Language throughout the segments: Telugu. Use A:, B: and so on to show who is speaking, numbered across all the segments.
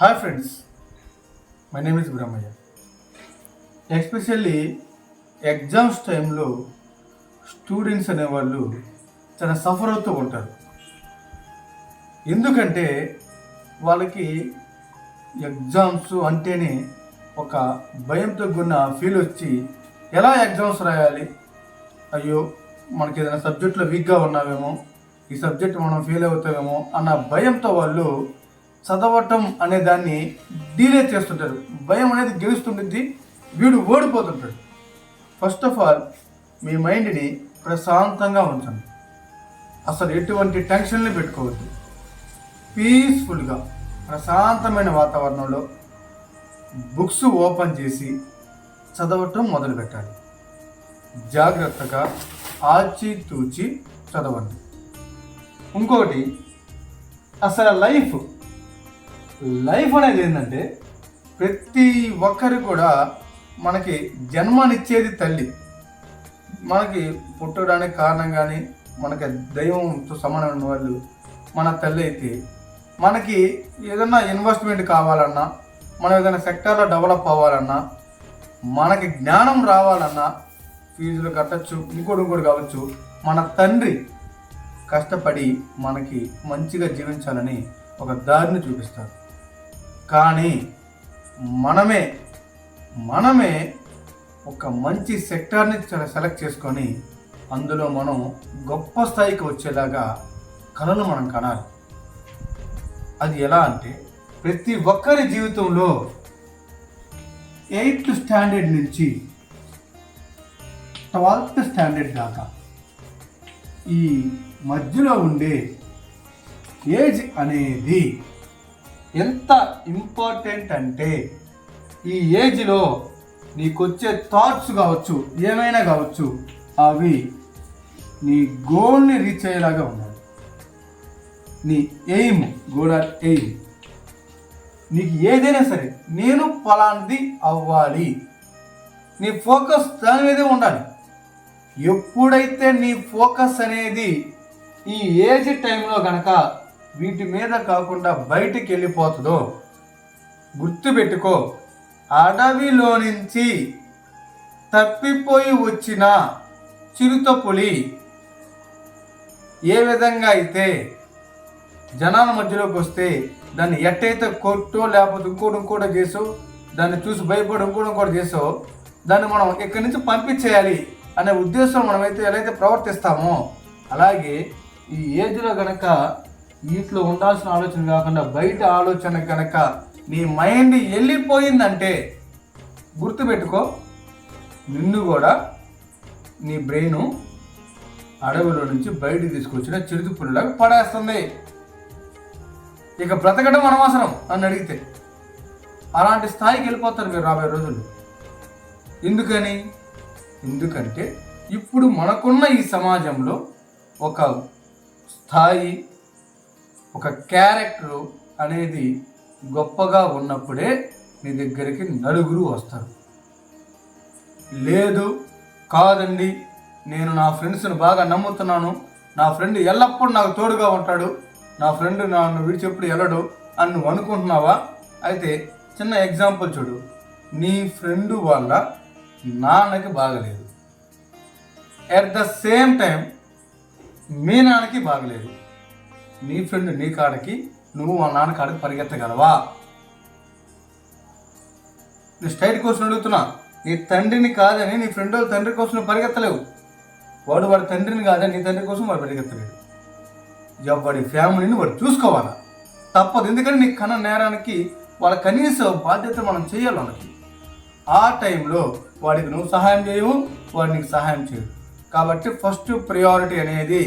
A: Hi friends, my name is Brahmaiah. Especially exams టైంలో స్టూడెంట్స్ అనేవాళ్ళు చాలా సఫర్ అవుతూ ఉంటారు. ఎందుకంటే వాళ్ళకి ఎగ్జామ్స్ అంటేనే ఒక భయంతో కూడిన ఫీల్ వచ్చి ఎలా ఎగ్జామ్స్ రాయాలి, అయ్యో మనకి ఏదైనా సబ్జెక్ట్లో వీక్గా ఉన్నామేమో, ఈ సబ్జెక్ట్ మనం ఫెయిల్ అవుతామేమో అన్న భయంతో వాళ్ళు చదవటం అనే దాన్ని డీలే చేస్తుంటారు. భయం అనేది గెలుస్తుంటుంది, వీడు ఓడిపోతుంటాడు. ఫస్ట్ ఆఫ్ ఆల్ మీ మైండ్ని ప్రశాంతంగా ఉంచండి. అసలు ఎటువంటి టెన్షన్లు పెట్టుకోవద్దు. పీస్ఫుల్గా ప్రశాంతమైన వాతావరణంలో బుక్స్ ఓపెన్ చేసి చదవటం మొదలు పెట్టాలి. జాగ్రత్తగా ఆచితూచి చదవండి. ఇంకొకటి, అసలు లైఫ్ అనేది ఏంటంటే ప్రతి ఒక్కరు కూడా మనకి జన్మనిచ్చేది తల్లి. మనకి పుట్టడానికి కారణం కానీ మనకి దైవంతో సమానమైన వాళ్ళు మన తల్లి అయితే, మనకి ఏదైనా ఇన్వెస్ట్మెంట్ కావాలన్నా, మనం ఏదైనా సెక్టార్లో డెవలప్ అవ్వాలన్నా, మనకి జ్ఞానం రావాలన్నా, ఫీజులు కట్టచ్చు, ఇంకోటి కావచ్చు, మన తండ్రి కష్టపడి మనకి మంచిగా జీవించాలని ఒక దారిని చూపిస్తారు. కానీ మనమే ఒక మంచి సెక్టార్ని సెలెక్ట్ చేసుకొని అందులో మనం గొప్ప స్థాయికి వచ్చేలాగా కళలు మనం కనాలి. అది ఎలా అంటే, ప్రతి ఒక్కరి జీవితంలో 8th స్టాండర్డ్ నుంచి 12th స్టాండర్డ్ దాకా ఈ మధ్యలో ఉండే ఏజ్ అనేది ఎంత ఇంపార్టెంట్ అంటే, ఈ ఏజ్లో నీకొచ్చే థాట్స్ కావచ్చు, ఏమైనా కావచ్చు, అవి నీ గోల్ని రీచ్ అయ్యేలాగా ఉండాలి. నీ గోల్ ఆర్ ఎయిమ్, నీకు ఏదైనా సరే నేను ఫలాంటిది అవ్వాలి, నీ ఫోకస్ దాని మీదే ఉండాలి. ఎప్పుడైతే నీ ఫోకస్ అనేది ఈ ఏజ్ టైంలో కనుక వీటి మీద కాకుండా బయటికి వెళ్ళిపోతుందో, గుర్తుపెట్టుకో, అడవిలో నుంచి తప్పిపోయి వచ్చిన చిరుతపులి ఏ విధంగా అయితే జనాల మధ్యలోకి వస్తే దాన్ని ఎట్టయితే కొట్టో లేకపోతే ఇంకోటి చేసో, దాన్ని చూసి భయపడి ఇంకోటి చేసో, దాన్ని మనం ఇక్కడి నుంచి పంపించేయాలి అనే ఉద్దేశం మనమైతే ఎలా ప్రవర్తిస్తామో, అలాగే ఈ ఏజ్లో కనుక వీటిలో ఉండాల్సిన ఆలోచన కాకుండా బయట ఆలోచన కనుక నీ మైండ్ వెళ్ళిపోయిందంటే గుర్తుపెట్టుకో, నిన్ను కూడా నీ బ్రెయిన్ అడవిలో నుంచి బయటికి తీసుకొచ్చిన చిరుతుపుల్లాగా పడేస్తుంది. ఇక బ్రతకడం అనవసరం అని అడిగితే అలాంటి స్థాయికి వెళ్ళిపోతారు మీరు రాబోయే రోజుల్లో. ఎందుకంటే ఇప్పుడు మనకున్న ఈ సమాజంలో ఒక స్థాయి, ఒక క్యారెక్టరు అనేది గొప్పగా ఉన్నప్పుడే నీ దగ్గరికి నలుగురు వస్తారు. లేదు కాదండి, నేను నా ఫ్రెండ్స్ని బాగా నమ్ముతున్నాను, నా ఫ్రెండ్ ఎల్లప్పుడూ నాకు తోడుగా ఉంటాడు, నా ఫ్రెండ్ నన్ను విడిచెప్పుడు వెళ్ళడు అని నువ్వు అనుకుంటున్నావా? అయితే చిన్న ఎగ్జాంపుల్ చూడు. నీ ఫ్రెండు వాళ్ళ నాన్నకి బాగలేదు, ఎట్ ద సేమ్ టైం మీ నాన్నకి బాగలేదు. నీ ఫ్రెండ్ నీ కాడకి, నువ్వు వాళ్ళ నాన్న కాడకి పరిగెత్తగలవా? నీ స్ట్రైట్ కోసం అడుగుతున్నా. నీ తండ్రిని కాదని నీ ఫ్రెండ్ వాళ్ళ తండ్రి కోసం నువ్వు పరిగెత్తలేవు, వాడి తండ్రిని కాదని నీ తండ్రి కోసం వాడు పరిగెత్తలేడు. ఎవడి ఫ్యామిలీని వాడు చూసుకోవాలా, తప్పదు. ఎందుకంటే నీ కన్న నేరానికి వాళ్ళ కనీస బాధ్యత మనం చేయాలి వాళ్ళకి. ఆ టైంలో వాడికి నువ్వు సహాయం చేయవు, వాడు నీకు సహాయం చేయవు. కాబట్టి ఫస్ట్ ప్రియారిటీ అనేది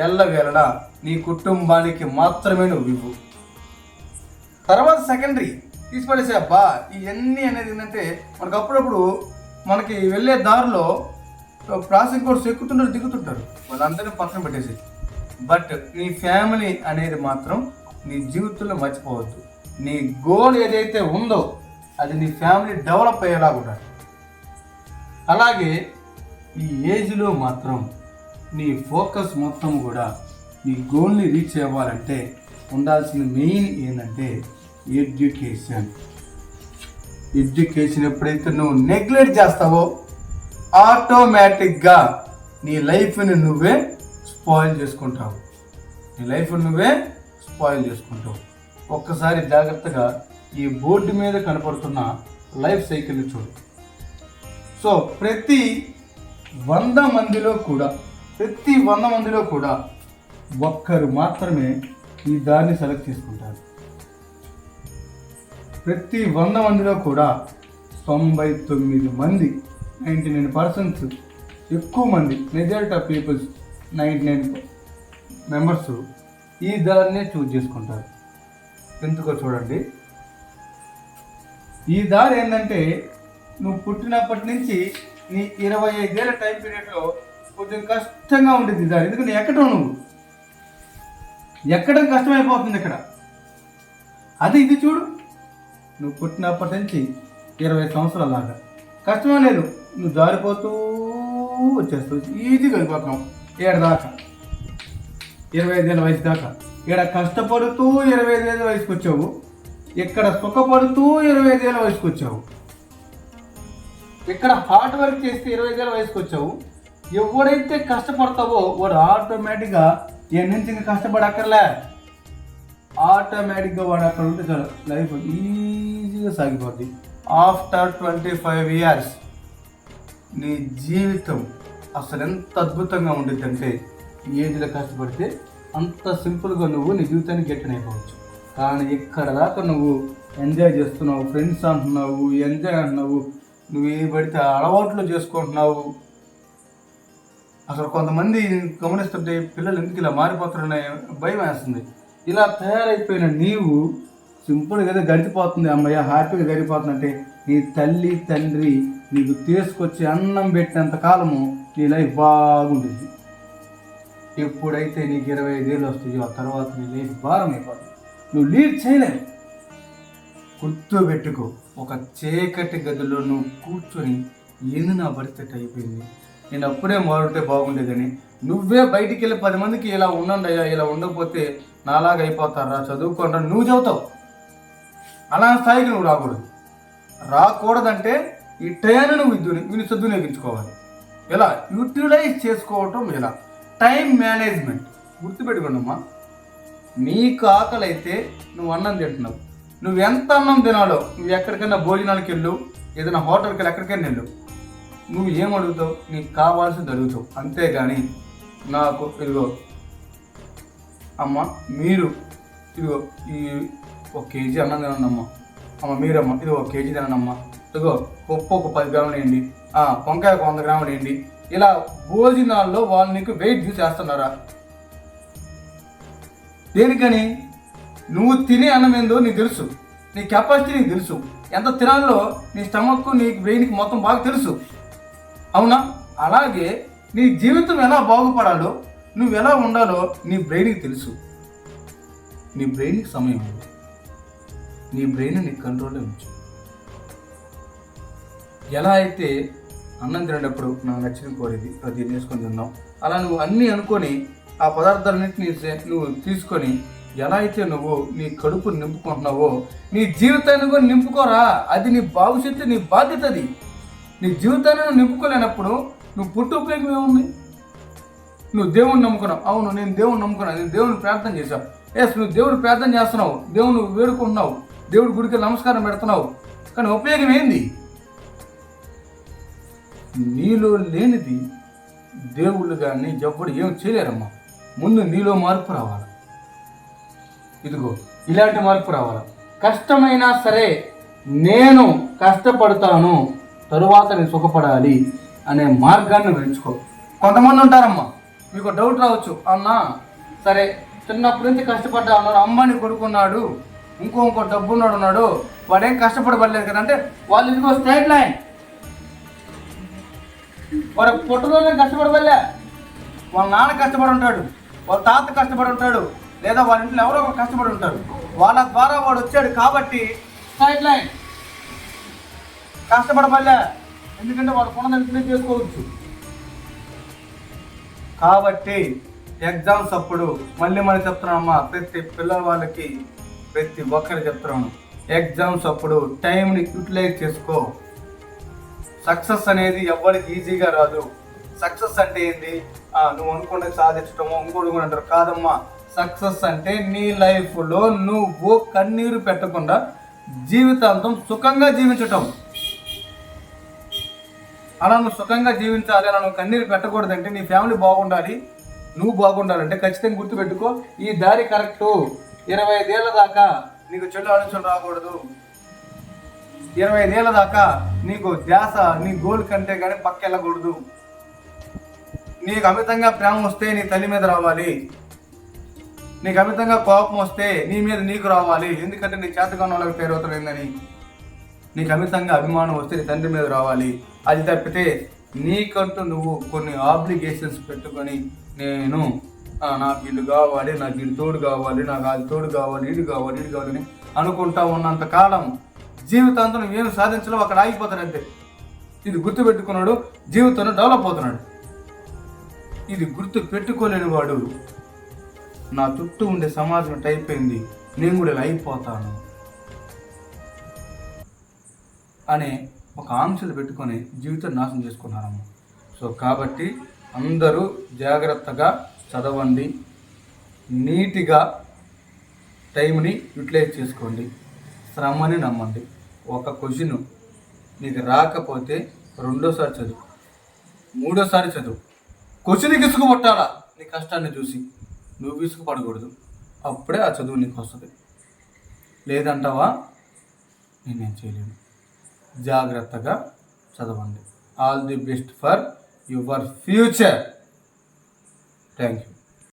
A: ఎల్లవేళలా నీ కుటుంబానికి మాత్రమే నువ్వు ఇవ్వు. తర్వాత సెకండరీ తీసిపడేసే. అబ్బా ఇవన్నీ అనేది ఏంటంటే, మనకు అప్పుడప్పుడు మనకి వెళ్ళే దారిలో ప్రాసెసింగ్ కోర్స్ ఎక్కుతుంటారు, దిగుతుంటారు, వాళ్ళందరినీ పక్కన పెట్టేసి. బట్ నీ ఫ్యామిలీ అనేది మాత్రం నీ జీవితంలో మర్చిపోవద్దు. నీ గోల్ ఏదైతే ఉందో అది నీ ఫ్యామిలీ డెవలప్ అయ్యేలా ఉండాలి. అలాగే ఈ ఏజ్లో మాత్రం నీ ఫోకస్ మొత్తం కూడా నీ గోల్ని రీచ్ అవ్వాలంటే ఉండాల్సిన మెయిన్ ఏంటంటే ఎడ్యుకేషన్. ఎడ్యుకేషన్ ఎప్పుడైతే నువ్వు నెగ్లెక్ట్ చేస్తావో ఆటోమేటిక్గా నీ లైఫ్ని నువ్వే స్పాయిల్ చేసుకుంటావు. ఒక్కసారి జాగ్రత్తగా ఈ బోర్డు మీద కనపడుతున్న లైఫ్ సైకిల్ని చూడు. సో ప్రతి 100 మందిలో కూడా ఒక్కరు మాత్రమే ఈ దారిని సెలెక్ట్ చేసుకుంటారు. ప్రతి 100 మందిలో కూడా 99 మంది 99% ఎక్కువ మంది మెజారిటీ ఆఫ్ పీపుల్స్ 99 మెంబర్స్ ఈ దారినే చూజ్ చేసుకుంటారు. ఎందుకో చూడండి. ఈ దారి ఏంటంటే నువ్వు పుట్టినప్పటి నుంచి నీ 25 ఏళ్ళ టైం పీరియడ్లో కొంచెం కష్టంగా ఉండేది దారి. ఎందుకంటే ఎక్కడం కష్టమైపోతుంది ఇక్కడ. అది ఇది చూడు, నువ్వు పుట్టినప్పటి నుంచి 20 సంవత్సరాల దాకా కష్టమే లేదు. నువ్వు జారిపోతూ వచ్చేస్తావు, ఈజీగా వెళ్ళిపోతున్నావు 7 దాకా, 25 ఏళ్ళ వయసు దాకా. ఇక్కడ కష్టపడుతూ 25 ఏళ్ళ వయసుకు వచ్చావు, ఇక్కడ సుఖపడుతూ 25 ఏళ్ళ వయసుకు వచ్చావు. ఇక్కడ హార్డ్ వర్క్ చేస్తే 25 ఏళ్ళ వయసుకు వచ్చావు. ఎవడైతే కష్టపడతావో వాడు ఆటోమేటిక్గా నుంచి ఇంకా కష్టపడక్కర్లే, ఆటోమేటిక్గా వాడు అక్కడ ఉంటే చాలు లైఫ్ ఈజీగా సాగిపోద్ది. ఆఫ్టర్ 25 ఇయర్స్ నీ జీవితం అసలు ఎంత అద్భుతంగా ఉండిద్దంటే ఈ ఏజ్లో కష్టపడితే అంత సింపుల్గా నువ్వు నీ జీవితాన్ని గెట్టన్ అయిపోవచ్చు. కానీ ఇక్కడ దాకా నువ్వు ఎంజాయ్ చేస్తున్నావు, ఫ్రెండ్స్ అంటున్నావు, నువ్వు ఏ పడితే అలవాట్లు చేసుకుంటున్నావు. అసలు కొంతమంది గమనిస్తుంటే పిల్లలు ఎందుకు ఇలా మారిపోతారనే భయం వేస్తుంది. ఇలా తయారైపోయిన నీవు సింపుల్గా ఏదో గడిచిపోతుంది, అమ్మయ్య హ్యాపీగా గడిచిపోతుందంటే నీ తల్లి తండ్రి నీకు తీసుకొచ్చి అన్నం పెట్టినంత కాలము నీ లైఫ్ బాగుంటుంది. ఎప్పుడైతే నీకు 25 ఏళ్ళు వస్తాయో ఆ తర్వాత నీ లైఫ్ భారం అయిపోతుంది, నువ్వు లీడ్ చేయలేవు. గుర్తుపెట్టుకో, ఒక చీకటి గదిలో నువ్వు కూర్చొని ఏంది నా పరిస్థితి అయిపోయింది, నేను అప్పుడే మారుంటే బాగుండేదని నువ్వే బయటికి వెళ్ళి 10 మందికి ఇలా ఉండండి అయ్యా, ఇలా ఉండకపోతే నాలాగా అయిపోతారా చదువుకోండి నువ్వు చదువుతావు. అలా స్థాయికి నువ్వు రాకూడదంటే ఈ టైంను నువ్వు వినియోగించుకోవాలి. ఎలా యూటిలైజ్ చేసుకోవటం, ఎలా టైం మేనేజ్మెంట్. గుర్తుపెట్టుకోండమ్మా, నీకు ఆకలి అయితే నువ్వు అన్నం తింటున్నావు, నువ్వు ఎంత అన్నం తినాలో నువ్వు ఎక్కడికైనా భోజనాలకు వెళ్ళు, ఏదైనా హోటల్కి వెళ్ళి ఎక్కడికైనా వెళ్ళు, నువ్వు ఏం అడుగుతావు, నీకు కావాల్సింది అడుగుతావు. అంతేగాని నాకు ఇదిగో అమ్మ మీరు ఇదిగో ఈ 1 కేజీ అన్నం తినండి అమ్మ, మీరమ్మ ఇది 1 కేజీ తినమ్మా, ఇదిగో పప్పు ఒక 10 గ్రాములు వేయండి, వంకాయ 100 గ్రాములు వేయండి. ఇలా భోజనాల్లో వాళ్ళు నీకు వెయిట్ చేస్తున్నారా? దేనికని? నువ్వు తినే అన్నం ఏందో నీకు తెలుసు, నీ కెపాసిటీ నీకు తెలుసు, ఎంత తినాలో నీ స్టమక్ నీ బ్రెయిన్కి మొత్తం బాగా తెలుసు, అవునా? అలాగే నీ జీవితం ఎలా బాగుపడాలో నువ్వు ఎలా ఉండాలో నీ బ్రెయిన్కి తెలుసు. నీ బ్రెయిన్కి సమయం ఉంది, నీ బ్రెయిన్ నీ కంట్రోల్లో ఉంచు. ఎలా అయితే అన్నం తినేటప్పుడు నాకు నచ్చిన కోరేది అది నేర్చుకొని తిన్నావు, అలా నువ్వు అన్నీ అనుకొని ఆ పదార్థాలన్నింటినీ నువ్వు తీసుకొని ఎలా అయితే నువ్వు నీ కడుపు నింపుకుంటున్నావో నీ జీవితాన్ని కూడా నింపుకోరా. అది నీ భవిష్యత్తు, నీ బాధ్యత. అది నీ జీవితాన్ని నువ్వు నింపుకోలేనప్పుడు నువ్వు పుట్టు ఉపయోగం ఏముంది? నువ్వు దేవుణ్ణి నమ్ముకున్నావు, అవును నేను దేవుణ్ణి నమ్ముకున్నాను, నేను దేవుని ప్రార్థన చేశావు, నువ్వు దేవుడు ప్రార్థన చేస్తున్నావు, దేవుని వేడుకుంటున్నావు, దేవుడి గుడికి నమస్కారం పెడుతున్నావు, కానీ ఉపయోగం ఏంది? నీలో లేనిది దేవుళ్ళు కానీ ఎవ్వడు ఏం చేయలేరమ్మా. ముందు నీలో మార్పు రావాలి. ఇదిగో ఇలాంటి మార్పు రావాలి. కష్టమైనా సరే నేను కష్టపడతాను, తరువాత నేను సుఖపడాలి అనే మార్గాన్ని పెంచుకో. కొంతమంది ఉంటారమ్మా, మీకు డౌట్ రావచ్చు, అన్నా సరే చిన్నప్పటి నుంచి కష్టపడ్డా అన్నాడు, అమ్మని కొడుకున్నాడు, ఇంకో డబ్బున్నాడు ఉన్నాడు, వాడేం కష్టపడబడలేదు కదా అంటే వాళ్ళు ఇదిగో స్ట్రైట్ లైన్, వాడు పుట్టలోనే కష్టపడబడలే, వాళ్ళ నాన్న కష్టపడి ఉంటాడు, వాళ్ళ తాత కష్టపడి ఉంటాడు, లేదా వాళ్ళ ఇంట్లో ఎవరో ఒకరు కష్టపడి ఉంటారు, వాళ్ళ ద్వారా వాడు వచ్చాడు కాబట్టి స్ట్రైట్ లైన్. కష్టపడబడలే, ఎందుకంటే వాడు కొనదంటే చేసుకోవచ్చు. కాబట్టి ఎగ్జామ్స్ అప్పుడు మళ్ళీ చెప్తున్నామమ్మా, ప్రతి పిల్లల వాళ్ళకి ప్రతి ఒక్కరు చెప్తున్నాను, ఎగ్జామ్స్ అప్పుడు టైంని యూటిలైజ్ చేసుకో. సక్సెస్ అనేది ఎవరికి ఈజీగా రాదు. సక్సెస్ అంటే ఏంటి? నువ్వు అనుకుంటే సాధించటమో ఇంకోటి కూడా అంటారు. కాదమ్మా, సక్సెస్ అంటే నీ లైఫ్లో నువ్వు కన్నీరు పెట్టకుండా జీవితాంతం సుఖంగా జీవించటం. అలా నువ్వు సుఖంగా జీవించాలి, అలా నువ్వు కన్నీరు పెట్టకూడదంటే నీ ఫ్యామిలీ బాగుండాలి, నువ్వు బాగుండాలంటే ఖచ్చితంగా గుర్తుపెట్టుకో, ఈ దారి కరెక్టు. 25 ఏళ్ళ దాకా నీకు చెడు ఆలోచనలు రాకూడదు. 25 ఏళ్ళ దాకా నీకు ధ్యాస నీ గోల్ కంటే కానీ పక్క వెళ్ళకూడదు. నీకు అమితంగా ప్రేమ వస్తే నీ తల్లి మీద రావాలి. నీకు అమితంగా కోపం వస్తే నీ మీద నీకు రావాలి. ఎందుకంటే నీ చేతగాని వాళ్ళకి పేరు అవుతుందని. నీకు అమితంగా అభిమానం వస్తే నీ తండ్రి మీద రావాలి. అది తప్పితే నీకంటూ నువ్వు కొన్ని ఆబ్లిగేషన్స్ పెట్టుకొని నేను నాకు ఇల్లు కావాలి, నాకు ఇల్లు తోడు కావాలి, నాకు అది తోడు కావాలి, ఇది కావాలి, ఇది కావాలని అనుకుంటా ఉన్నంత కాలం జీవితాంతం నువ్వేం సాధించలేవు, అక్కడ ఆగిపోతాడు అంతే. ఇది గుర్తు పెట్టుకున్నాడు జీవితంలో డెవలప్ అవుతున్నాడు. ఇది గుర్తు పెట్టుకోలేని వాడు నా చుట్టూ ఉండే సమాజం అయిపోయింది, నేను కూడా ఇలా అయిపోతాను అనే ఒక ఆంక్షలు పెట్టుకొని జీవితం నాశనం చేసుకున్నారమ్మ. సో కాబట్టి అందరూ జాగ్రత్తగా చదవండి, నీట్గా టైంని యూటిలైజ్ చేసుకోండి, శ్రమని నమ్మండి. ఒక క్వశ్చన్ నీకు రాకపోతే రెండోసారి చదువు, మూడోసారి చదువు. క్వశ్చన్కి ఇసుకు పట్టాలా నీ కష్టాన్ని చూసి, నువ్వు ఇసుకు పడకూడదు. అప్పుడే ఆ చదువు నీకు వస్తుంది. లేదంటావా నేనేం చేయలేను. జాగ్రత్తగా చదవండి. All the best for your future. Thank you.